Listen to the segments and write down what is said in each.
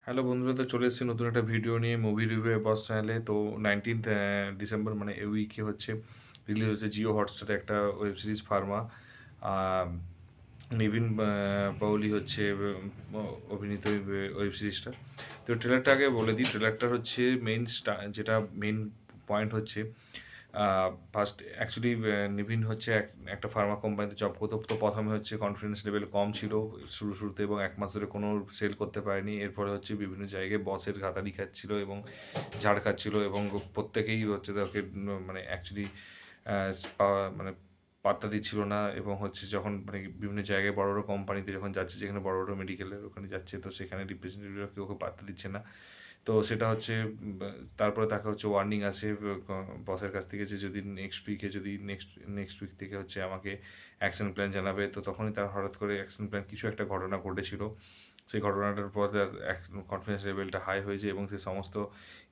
Hello বন্ধুরা, তো চলে এসেছি নতুন একটা ভিডিও নিয়ে মুভি রিভিউ বস চ্যানেলে। তো 19th ডিসেম্বর মানে এই উইকে হচ্ছে রিলিজ হচ্ছে জিও হটস্টারে একটা web series Pharma. Nivin Paoli হচ্ছে অভিনীত ওয়েব সিরিজটা। তো ট্রেলারটা আগে বলে দিই, ট্রেলারটা হচ্ছে যেটা মেইন পয়েন্ট হচ্ছে ফার্স্ট অ্যাকচুয়ালি নিভিন হচ্ছে একটা ফার্মা কোম্পানিতে জব করতো। তো প্রথমে হচ্ছে কনফিডেন্স লেভেল কম ছিল শুরুতে, এবং এক মাস ধরে কোনো সেল করতে পারেনি। এরপরে হচ্ছে বিভিন্ন জায়গায় বসের ঘাতারি খাচ্ছিল এবং ঝাড় খাচ্ছিল, এবং প্রত্যেকেই হচ্ছে তাকে মানে অ্যাকচুয়ালি মানে পাত্তা দিচ্ছিল না। এবং হচ্ছে যখন মানে বিভিন্ন জায়গায় বড় বড় কোম্পানিতে যখন যাচ্ছে, যেখানে বড় বড় মেডিকেলের ওখানে যাচ্ছে, তো সেখানে রিপ্রেজেন্টেটিভরা কেউ ওকে পাত্তা দিচ্ছে না। তো সেটা হচ্ছে তারপরে তাকে হচ্ছে ওয়ার্নিং আসে বসের কাছ থেকে যে যদি নেক্সট উইক থেকে হচ্ছে আমাকে অ্যাকশন প্ল্যান জানাবে। তো তখনই তার হঠাৎ করে অ্যাকশন প্ল্যান কিছু একটা ঘটনা ঘটেছিল। সেই ঘটনাটার পর তার কনফিডেন্স লেভেলটা হাই হয়েছে, এবং সে সমস্ত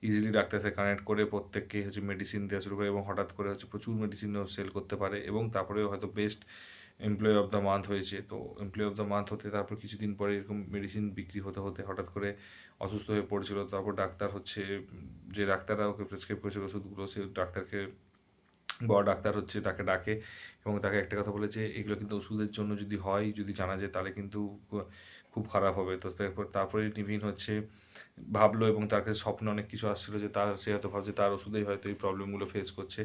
ইজিলি ডাক্তারের সাথে কানেক্ট করে প্রত্যেককে হচ্ছে মেডিসিন দেওয়া শুরু করে, এবং হঠাৎ করে হচ্ছে প্রচুর মেডিসিনও সেল করতে পারে। এবং তারপরে হয়তো best employee of the month হয়েছে। তো এমপ্লয়ি অফ দ্য মান্থ হতে তারপর কিছুদিন পরে এরকম মেডিসিন বিক্রি হতে হতে হঠাৎ করে অসুস্থ হয়ে পড়েছিল। তারপর ডাক্তার হচ্ছে, যে ডাক্তাররা ওকে প্রেসক্রাইব করেছিল ওষুধগুলো, সে ডাক্তারকে, বড় ডাক্তার হচ্ছে তাকে ডাকে এবং তাকে একটা কথা বলে যে এগুলো কিন্তু ওষুধের জন্য যদি হয়, যদি জানা যায়, তাহলে কিন্তু খুব খারাপ হবে। তো তারপরে নিভিন হচ্ছে ভাবলো, এবং তার কাছে স্বপ্নে অনেক কিছু আসছিল যে সে হয়তো ভাবছে তার ওষুধেই হয়তো এই প্রবলেমগুলো ফেস করছে।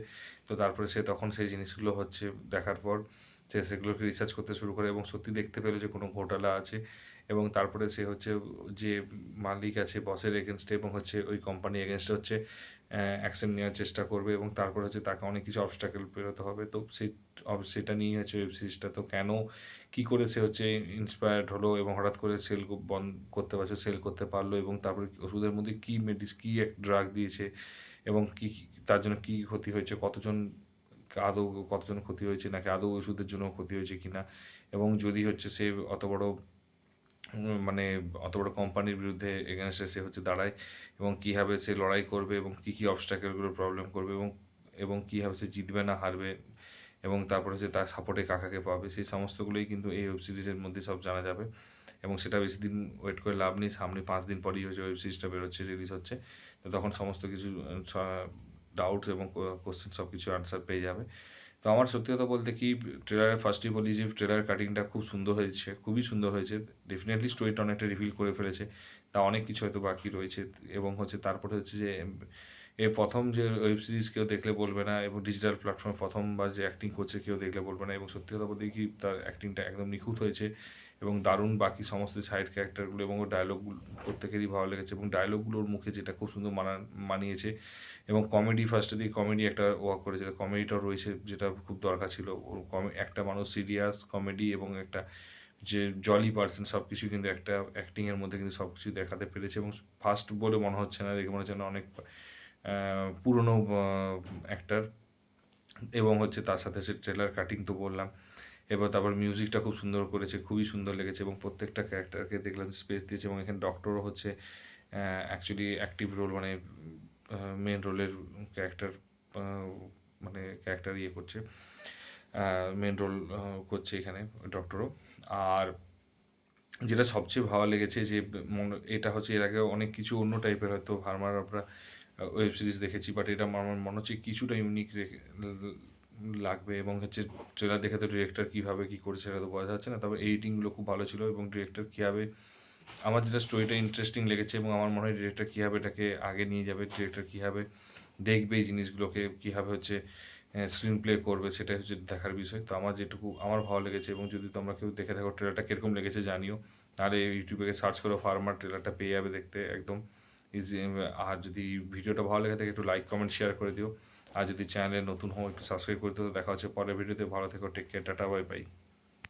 তো তারপরে সে তখন সেই জিনিসগুলো হচ্ছে দেখার পর সে সেগুলোকে রিসার্চ করতে শুরু করে, এবং সত্যি দেখতে পেলো যে কোনো ঘোটালা আছে। এবং তারপরে সে হচ্ছে যে মালিক আছে বসের এগেনস্টে, এবং হচ্ছে ওই কোম্পানি এগেনস্টে হচ্ছে অ্যাকশন নেওয়ার চেষ্টা করবে। এবং তারপর হচ্ছে তাকে অনেক কিছু অবস্টাকেল পেরোতে হবে। তো সেটা নিয়ে হচ্ছে ওয়েব সিরিজটা। তো কেন, কী করে সে হচ্ছে ইন্সপায়ার্ড হলো এবং হঠাৎ করে বন্ধ করতে পারছে, সেল করতে পারলো, এবং তারপরে ওষুধের মধ্যে কী এক ড্রাগ দিয়েছে, এবং তার জন্য কী ক্ষতি হয়েছে, আদৌ কতজন ক্ষতি হয়েছে, নাকি আদৌ ওষুধের জন্য ক্ষতি হয়েছে কিনা, এবং যদি হচ্ছে সে অত বড় মানে অত বড় কোম্পানির বিরুদ্ধে এগেনস্টে সে হচ্ছে দাঁড়ায়, এবং কীভাবে সে লড়াই করবে, এবং কী কী অবস্ট্যাকেলগুলো প্রবলেম করবে, এবং কীভাবে সে জিতবে না হারবে, এবং তারপরে হচ্ছে তার সাপোর্টে কাকাকে পাবে, সেই সমস্তগুলোই কিন্তু এই ওয়েব সিরিজের মধ্যে সব জানা যাবে। এবং সেটা বেশি দিন ওয়েট করে লাভ নেই, সামনে 5 দিন পরই হচ্ছে ওয়েব সিরিজটা বেরোচ্ছে, রিলিজ হচ্ছে। তো তখন সমস্ত কিছু ডাউটস এবং কোশ্চেন সব কিছু আনসার পেয়ে যাবে। তো আমার সত্যি কথা বলতে কি, ট্রেলারের ফার্স্টই বলি যে ট্রেলার কাটিংটা খুব সুন্দর হয়েছে, খুবই সুন্দর হয়েছে। ডেফিনেটলি স্টোরিটা অনেকটা রিভিল করে ফেলেছে, তা অনেক কিছু হয়তো বাকি রয়েছে। এবং হচ্ছে তারপরে হচ্ছে যে প্রথম যে ওয়েব সিরিজ কেউ দেখলে বলবে না, এবং ডিজিটাল প্ল্যাটফর্মে প্রথমবার যে অ্যাক্টিং করছে কেউ দেখলে বলবে না। এবং সত্যি কথা বলতে কি, তার অ্যাক্টিংটা একদম নিখুঁত হয়েছে, এবং দারুণ বাকি সমস্ত সাইড ক্যারেক্টারগুলো এবং ওর ডায়লগগুলো প্রত্যেকেরই ভালো লেগেছে, এবং ডায়লগগুলোর মুখে যেটা খুব সুন্দর মানিয়েছে। এবং কমেডি ফার্স্টে দিয়ে কমেডি একটা ওয়ার্ক করেছে, কমেডিটাও রয়েছে, যেটা খুব দরকার ছিল। ওর একটা মানুষ সিরিয়াস কমেডি এবং একটা যে জলি পার্সন, সব কিছু কিন্তু একটা অ্যাক্টিংয়ের মধ্যে কিন্তু সব কিছু দেখাতে পেরেছে। এবং ফার্স্ট বলে মনে হচ্ছে না, দেখে মনে হচ্ছে না অনেক পুরনো অ্যাক্টার। এবং হচ্ছে তার সাথে সে ট্রেলার কাটিং তো বললাম, এবার তারপর মিউজিকটা খুব সুন্দর করেছে, খুবই সুন্দর লেগেছে, এবং প্রত্যেকটা ক্যারেক্টারকে দেখলাম স্পেস দিয়েছে। এবং এখানে ডক্টরও হচ্ছে অ্যাকচুয়ালি অ্যাক্টিভ রোল, মানে মেন রোলের ক্যারেক্টার, মানে ক্যারেক্টার করছে, মেন রোল করছে এখানে ডক্টরও। আর যেটা সবচেয়ে ভালো লেগেছে যে এটা হচ্ছে এর আগে অনেক কিছু অন্য টাইপের হয়তো ভার্মার আমরা ওয়েব সিরিজ দেখেছি, বাট এটা আমার মনে হচ্ছে কিছুটা ইউনিক লাগবে। এবং হচ্ছে ট্রেলার দেখে তো ডিরেক্টর কীভাবে কী করেছে সেটা তো বোঝা যাচ্ছে না, তবে এডিটিংগুলো খুব ভালো ছিল। এবং ডিরেক্টর কীভাবে, আমার যেটা স্টোরিটা ইন্টারেস্টিং লেগেছে, এবং আমার মনে হয় ডিরেক্টর কীভাবে এটাকে আগে নিয়ে যাবে, ডিরেক্টর কীভাবে দেখবে এই জিনিসগুলোকে, কীভাবে হচ্ছে স্ক্রিন প্লে করবে, সেটাই হচ্ছে দেখার বিষয়। তো আমার যেটুকু আমার ভালো লেগেছে, এবং যদি তোমরা কেউ দেখে থাকো ট্রেলারটা কীরকম লেগেছে জানিও। তাহলে ইউটিউবে সার্চ করো ফার্মার, ট্রেলারটা পেয়ে যাবে দেখতে একদম ইজি। আর যদি ভিডিওটা ভালো লেগে থাকে একটু লাইক কমেন্ট শেয়ার করে দিও। আর যদি চ্যানেলে নতুন হও একটু সাবস্ক্রাইব করে দিও। দেখা হচ্ছে পরের ভিডিওতে, ভালো থেকো, take care, tata, bye by.